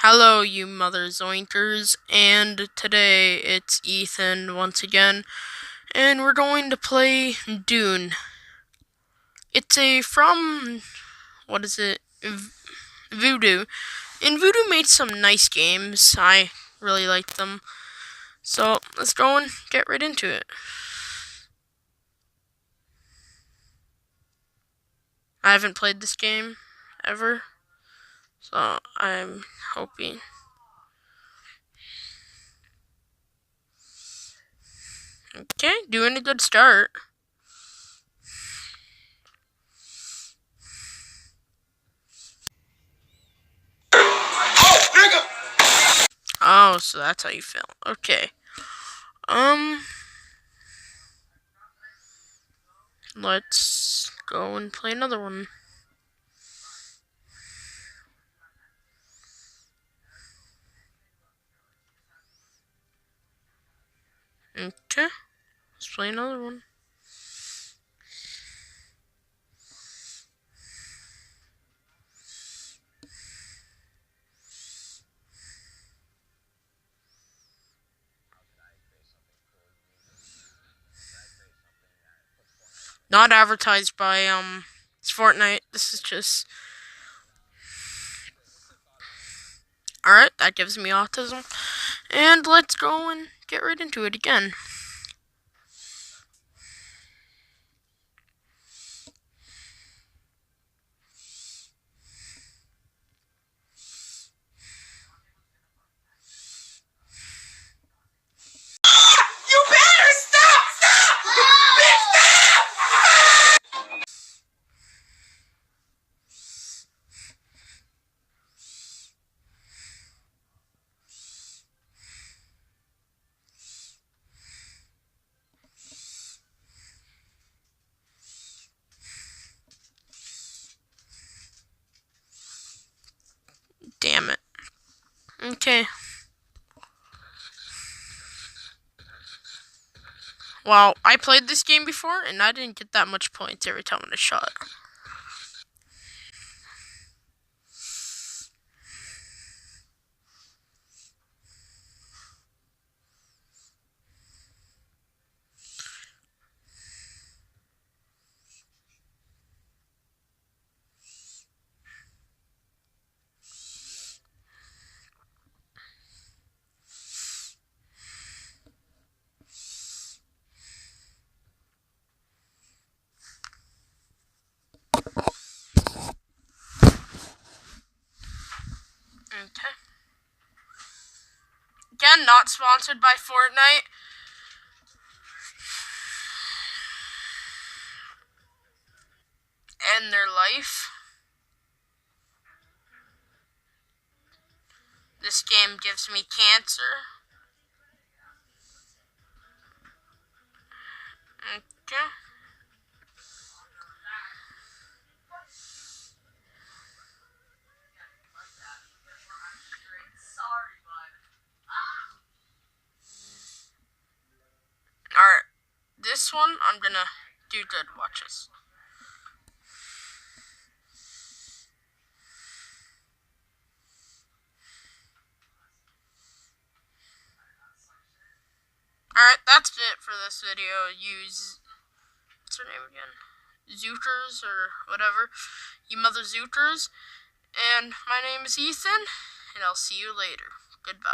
Hello, you mother zoinkers, and today it's Ethan once again, and we're going to play Dune. It's what is it, Voodoo. And Voodoo made some nice games. I really like them. So, let's go and get right into it. I haven't played this game ever, so I'm hoping. Okay, doing a good start. Oh, so that's how you feel. Okay. Let's go and play another one. Okay, let's play another one. Not advertised by it's Fortnite. This is just alright. That gives me autism, and let's go and get right into it again. You better stop! Stop! Bitch, stop! Damn it. Okay. Well, I played this game before, and I didn't get that much points every time I shot. Okay. Again, not sponsored by Fortnite. End their life. This game gives me cancer. Okay. Alright. This one, I'm gonna do good. Watch this. Alright, that's it for this video. Use, what's her name again? Zooters or whatever. You mother Zooters. And my name is Ethan, and I'll see you later. Goodbye.